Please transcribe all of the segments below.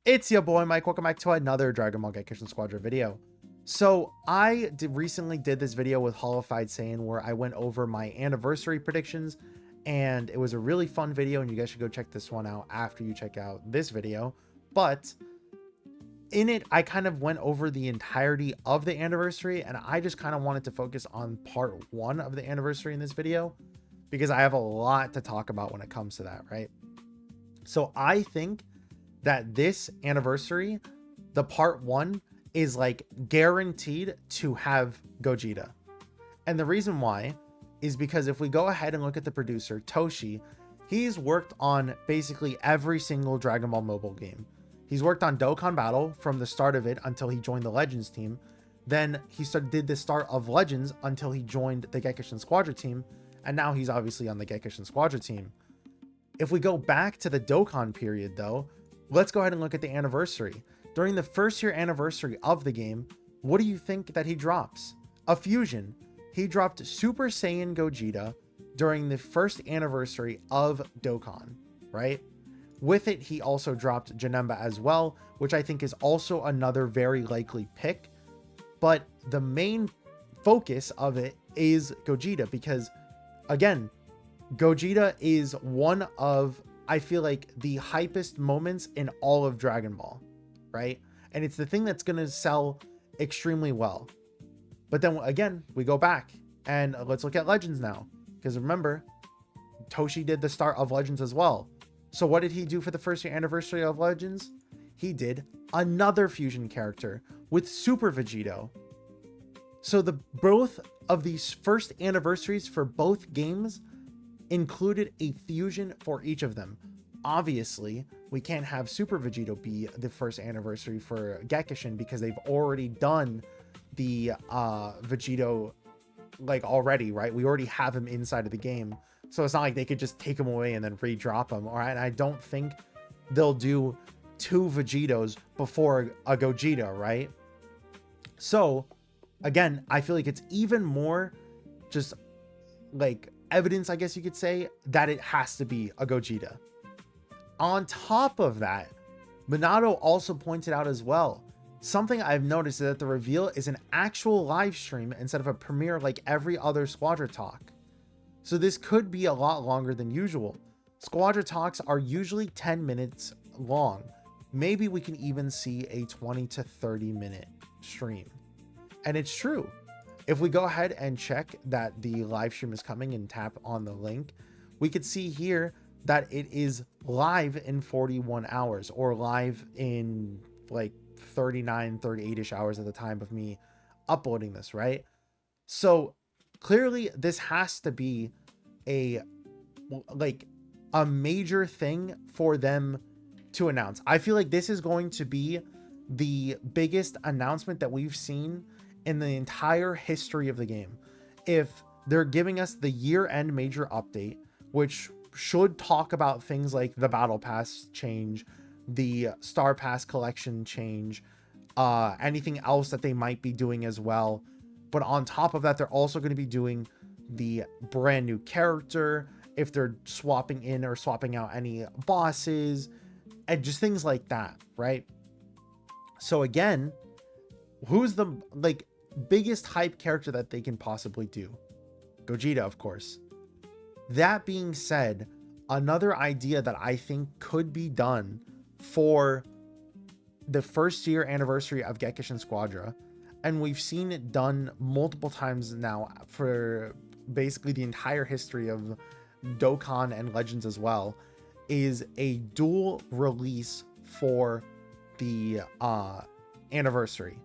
It's your boy Mike. Welcome back to another Dragon Ball Gekishin Squadra video. So I recently did this video with hollowfied saiyan where I went over my anniversary predictions, and it was a really fun video, and you guys should go check this one out after you check out this video. But in it, I kind of went over the entirety of the anniversary, and I just kind of wanted to focus on part one of the anniversary in this video because I have a lot to talk about when it comes to that, right? So I think that this anniversary, the part one, is like guaranteed to have Gogeta. And the reason why is because if we go ahead and look at the producer, Toshi, he's worked on basically every single Dragon Ball mobile game. He's worked on Dokkan Battle from the start of it until he joined the Legends team. Then he did the start of Legends until he joined the Gekishin Squadra team. And now he's obviously on the Gekishin Squadra team. If we go back to the Dokkan period though, let's go ahead and look at the anniversary. During the first year anniversary of the game, what do you think that he drops? A fusion. He dropped Super Saiyan Gogeta during the first anniversary of Dokkan, right? With it, he also dropped Janemba as well, which I think is also another very likely pick. But the main focus of it is Gogeta because, again, Gogeta is one of, I feel like, the hypest moments in all of Dragon Ball, right? And it's the thing that's going to sell extremely well. But then again, we go back and let's look at Legends now. Because remember, Toshi did the start of Legends as well. So what did he do for the first year anniversary of Legends? He did another fusion character with Super Vegito. So the both of these first anniversaries for both games included a fusion for each of them. Obviously, we can't have Super Vegito be the first anniversary for Gekishin because they've already done the Vegito like already, right? We already have him inside of the game. So it's not like they could just take him away and then re-drop him. All right. And I don't think they'll do two Vegitos before a Gogeta, right? So again, I feel like it's even more just like evidence, I guess you could say, that it has to be a Gogeta. On top of that, Minato also pointed out as well, something I've noticed is that the reveal is an actual live stream instead of a premiere like every other Squadra talk. So this could be a lot longer than usual. Squadra talks are usually 10 minutes long. Maybe we can even see a 20 to 30 minute stream. And it's true. If we go ahead and check that the live stream is coming and tap on the link, we could see here that it is live in 41 hours or live in like 39, 38-ish hours at the time of me uploading this, right? So clearly this has to be a major thing for them to announce. I feel like this is going to be the biggest announcement that we've seen in the entire history of the game. If they're giving us the year-end major update, which should talk about things like the battle pass change, the star pass collection change, anything else that they might be doing as well. But on top of that, they're also going to be doing the brand new character, if they're swapping in or swapping out any bosses, and just things like that, right? So again, who's the biggest hype character that they can possibly do? Gogeta, of course. That being said, another idea that I think could be done for the first year anniversary of Gekishin Squadra, and we've seen it done multiple times now for basically the entire history of Dokkan and Legends as well, is a dual release for the anniversary.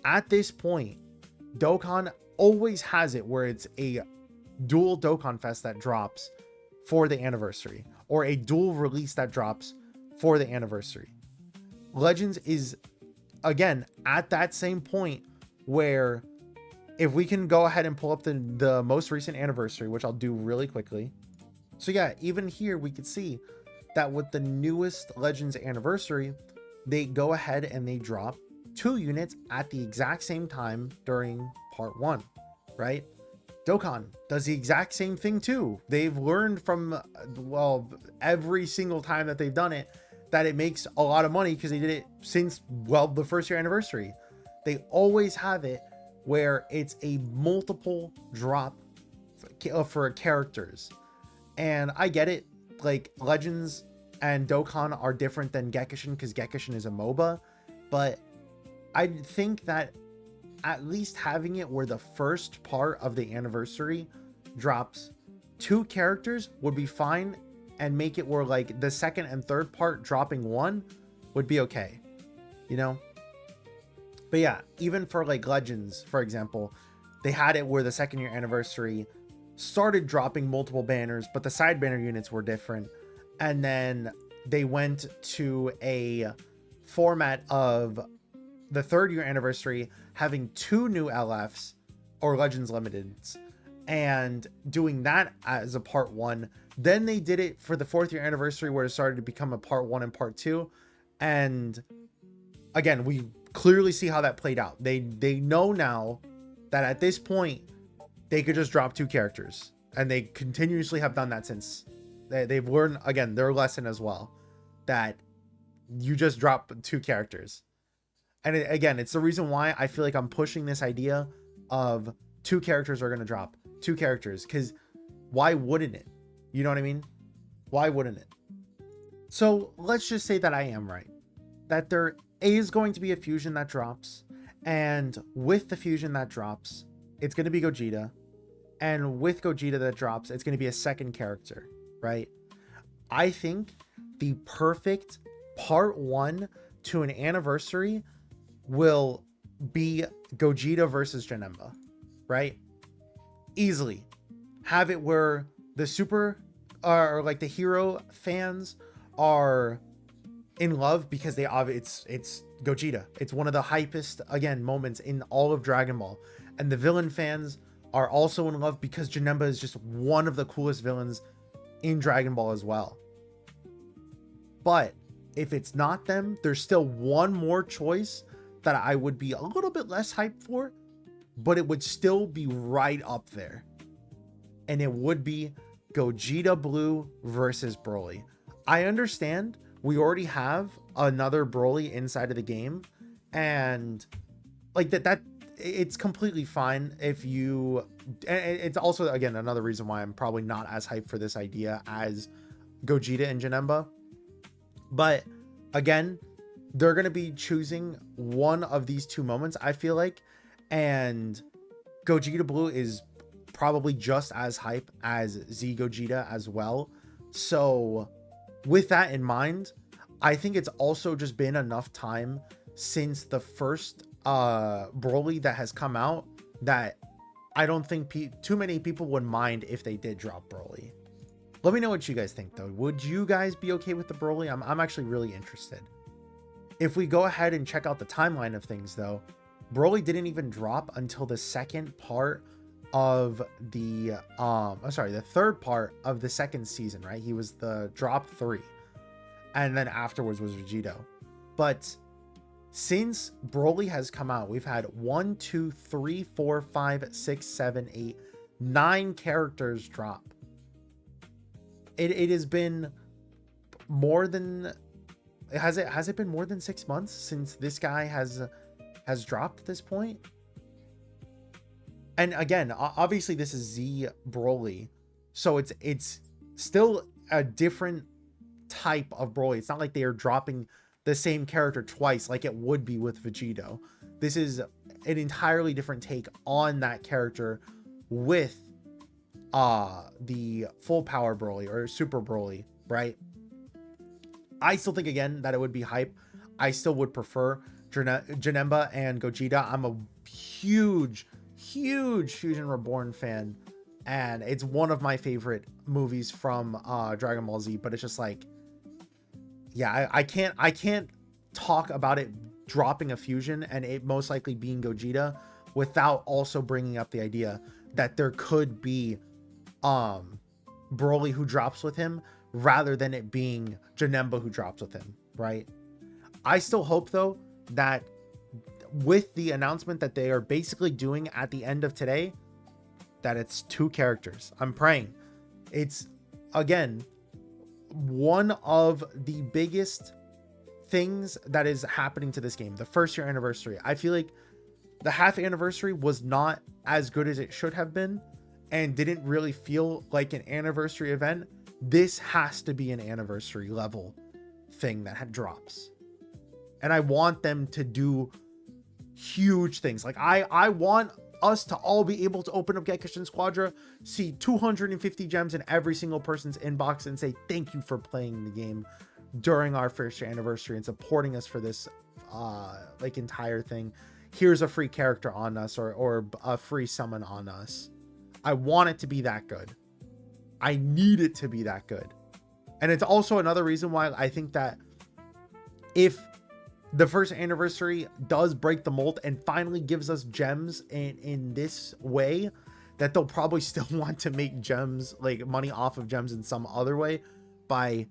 At this point, Dokkan always has it where it's a dual Dokkan Fest that drops for the anniversary, or a dual release that drops for the anniversary. Legends is, again, at that same point where if we can go ahead and pull up the most recent anniversary, which I'll do really quickly. So yeah, even here we could see that with the newest Legends anniversary, they go ahead and they drop 2 units at the exact same time during part 1, right? Dokkan does the exact same thing too. They've learned from, well, every single time that they've done it, that it makes a lot of money because they did it since, well, the first year anniversary. They always have it where it's a multiple drop for characters. And I get it. Like, Legends and Dokkan are different than Gekishin because Gekishin is a MOBA. But I think that at least having it where the first part of the anniversary drops 2 characters would be fine, and make it where like the second and third part dropping 1 would be okay, you know? But yeah, even for like Legends, for example, they had it where the second year anniversary started dropping multiple banners, but the side banner units were different. And then they went to a format of the third year anniversary having 2 new LFs or Legends Limiteds and doing that as a part 1. Then they did it for the 4th year anniversary where it started to become a part 1 and part 2. And again, we clearly see how that played out. They know now that at this point they could just drop 2 characters, and they continuously have done that since. They've learned, again, their lesson as well, that you just drop 2 characters. And again, it's the reason why I feel like I'm pushing this idea of 2 characters are going to drop 2 characters, because why wouldn't it? You know what I mean? Why wouldn't it? So let's just say that I am right, that there is going to be a fusion that drops, and with the fusion that drops, it's going to be Gogeta, and with Gogeta that drops, it's going to be a second character, right? I think the perfect part 1 to an anniversary will be Gogeta versus Janemba, right? Easily. Have it where the super or like the hero fans are in love because it's Gogeta. It's one of the hypest, again, moments in all of Dragon Ball. And the villain fans are also in love because Janemba is just one of the coolest villains in Dragon Ball as well. But if it's not them, there's still one more choice that I would be a little bit less hyped for, but it would still be right up there. And it would be Gogeta Blue versus Broly. I understand we already have another Broly inside of the game, and like that it's completely fine if you, it's also, again, another reason why I'm probably not as hyped for this idea as Gogeta and Janemba. But again, they're going to be choosing one of these 2 moments, I feel like, and Gogeta Blue is probably just as hype as Z Gogeta as well. So with that in mind, I think it's also just been enough time since the first Broly that has come out that I don't think too many people would mind if they did drop Broly. Let me know what you guys think though. Would you guys be okay with the Broly? I'm actually really interested. If we go ahead and check out the timeline of things though, Broly didn't even drop until the second part of the the third part of the second season, right? He was the drop 3, and then afterwards was Vegito. But since Broly has come out, we've had 1, 2, 3, 4, 5, 6, 7, 8, 9 characters drop. It has been more than, has it been more than 6 months since this guy has dropped at this point? And again, obviously this is Z Broly, so it's still a different type of Broly. It's not like they are dropping the same character twice like it would be with Vegito. This is an entirely different take on that character with the full power Broly or Super Broly, right? I still think, again, that it would be hype. I still would prefer Janemba and Gogeta. I'm a huge Fusion Reborn fan, and it's one of my favorite movies from Dragon Ball Z. But it's just like, yeah, I can't talk about it dropping a fusion and it most likely being Gogeta without also bringing up the idea that there could be Broly who drops with him rather than it being Janemba who drops with him, right? I still hope though that with the announcement that they are basically doing at the end of today, that it's 2 characters. I'm praying. It's, again, one of the biggest things that is happening to this game, the first year anniversary, I feel like the half anniversary was not as good as it should have been and didn't really feel like an anniversary event. This has to be an anniversary level thing that drops. And I want them to do huge things. Like I want us to all be able to open up Gekishin Squadra, see 250 gems in every single person's inbox and say thank you for playing the game during our first year anniversary and supporting us for this like entire thing. Here's a free character on us, or a free summon on us. I want it to be that good. I need it to be that good. And it's also another reason why I think that if the first anniversary does break the mold and finally gives us gems in this way, that they'll probably still want to make gems, like money off of gems in some other way, by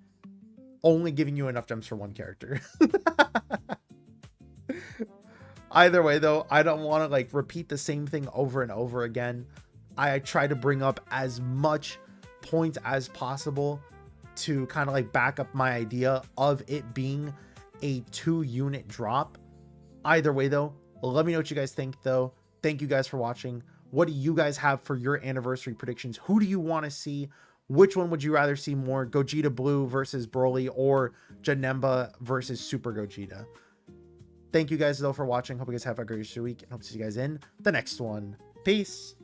only giving you enough gems for one character. Either way though, I don't want to like repeat the same thing over and over again. I try to bring up as much points as possible to kind of like back up my idea of it being a 2-unit drop. Either way though, let me know what you guys think though. Thank you guys for watching. What do you guys have for your anniversary predictions? Who do you want to see? Which one would you rather see more? Gogeta Blue versus Broly, or Janemba versus Super Gogeta? Thank you guys though for watching. Hope you guys have a great week, and hope to see you guys in the next one. Peace.